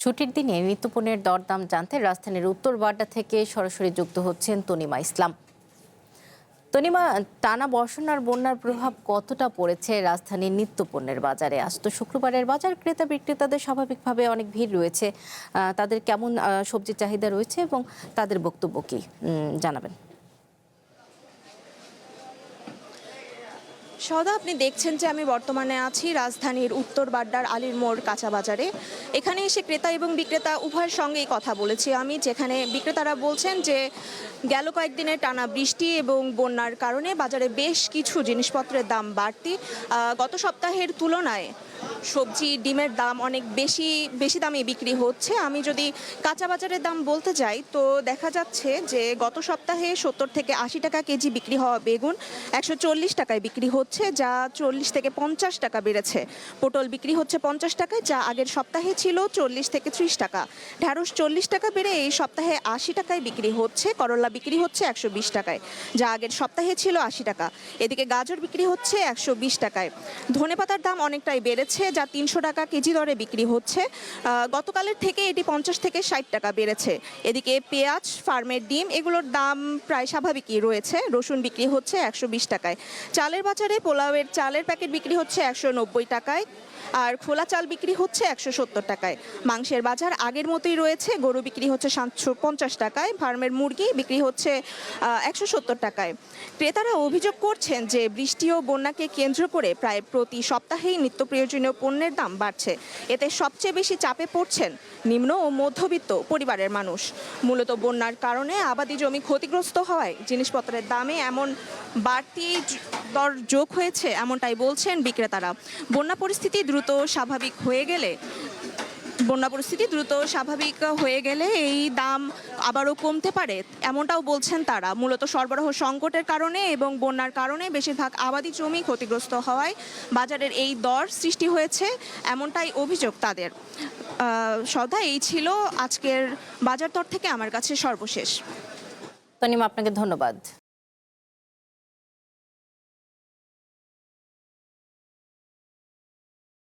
ছুটির দিনে নিত্যপণ্যের দরদাম জানতে রাজধানীর উত্তর বাড্ডা থেকে সরাসরি যুক্ত হচ্ছেন তনিমা ইসলাম। তনিমা, টানা বর্ষণ আর বন্যার প্রভাব কতটা পড়েছে রাজধানীর নিত্যপণ্যের বাজারে? আজ তো শুক্রবারের বাজার, ক্রেতা বিক্রেতাদের স্বাভাবিকভাবে অনেক ভিড় রয়েছে। তাদের কেমন সবজির চাহিদা রয়েছে এবং তাদের বক্তব্য কি জানাবেন? সদা, আপনি দেখছেন যে আমি বর্তমানে আছি রাজধানীর উত্তর বাড্ডার আলীর মোড় কাঁচা বাজারে। এখানে এসে ক্রেতা এবং বিক্রেতা উভয়ের সঙ্গেই কথা বলেছি আমি, যেখানে বিক্রেতারা বলছেন যে গেল কয়েকদিনের টানা বৃষ্টি এবং বন্যার কারণে বাজারে বেশ কিছু জিনিসপত্রের দাম বাড়তি। গত সপ্তাহের তুলনায় সবজি, ডিমের দাম অনেক বেশি দামে বিক্রি হচ্ছে। আমি যদি কাঁচা বাজারের দাম বলতে যাই তো দেখা যাচ্ছে যে গত সপ্তাহে 70 থেকে 80 টাকা কেজি বিক্রি হওয়া বেগুন 140 টাকায় বিক্রি হচ্ছে, যা 40 থেকে 50 টাকা বেড়েছে। পটল বিক্রি হচ্ছে 50 টাকায়, যা আগের সপ্তাহে ছিল 40 থেকে 30 টাকা। ঢ্যাঁড়স 40 টাকা বেড়ে এই সপ্তাহে 80 টাকায় বিক্রি হচ্ছে। করলা বিক্রি হচ্ছে 120 টাকায়, যা আগের সপ্তাহে ছিল 80 টাকা। এদিকে গাজর বিক্রি হচ্ছে 120 টাকায়। ধনেপাতার দাম অনেকটাই বেড়েছে, যা 300 টাকা কেজি দরে বিক্রি হচ্ছে। গতকালের থেকে এটি 50 থেকে 60 টাকা বেড়েছে। এদিকে পেঁয়াজ, ফার্মের ডিম এগুলোর দাম প্রায় স্বাভাবিকই রয়েছে। রসুন বিক্রি হচ্ছে 120 টাকায়। চালের বাজারে পোলাওয়ের চালের প্যাকেট বিক্রি হচ্ছে 190 টাকায়, আর খোলা চাল বিক্রি হচ্ছে 170 টাকায়। মাংসের বাজার আগের মতোই রয়েছে। গরু বিক্রি হচ্ছে 750 টাকায়, ফার্মের মুরগি বিক্রি হচ্ছে 170 টাকায়। ক্রেতারা অভিযোগ করছেন যে বৃষ্টি ও বন্যাকে কেন্দ্র করে প্রায় প্রতি সপ্তাহেই নিত্য প্রয়োজনীয় পণ্যের দাম বাড়ছে। এতে সবচেয়ে বেশি চাপে পড়ছেন নিম্ন ও মধ্যবিত্ত পরিবারের মানুষ। মূলত বন্যার কারণে আবাদি জমি ক্ষতিগ্রস্ত হওয়ায় জিনিসপত্রের দামে এমন বাড়তি দর যোগ হয়েছে, এমনটাই বলছেন বিক্রেতারা। বন্যা পরিস্থিতি দ্রুত স্বাভাবিক হয়ে গেলে এই দাম আবারও কমতে পারে, এমনটাও বলছেন তারা। মূলত সরবরাহ সংকটের কারণে এবং বন্যার কারণে বেশিরভাগ আবাদি জমি ক্ষতিগ্রস্ত হওয়ায় বাজারের এই দর সৃষ্টি হয়েছে, এমনটাই অভিযোগ তাদের। সদা, এই ছিল আজকের বাজার দর থেকে আমার কাছে সর্বশেষ। তনিমা, আপনাকে ধন্যবাদ।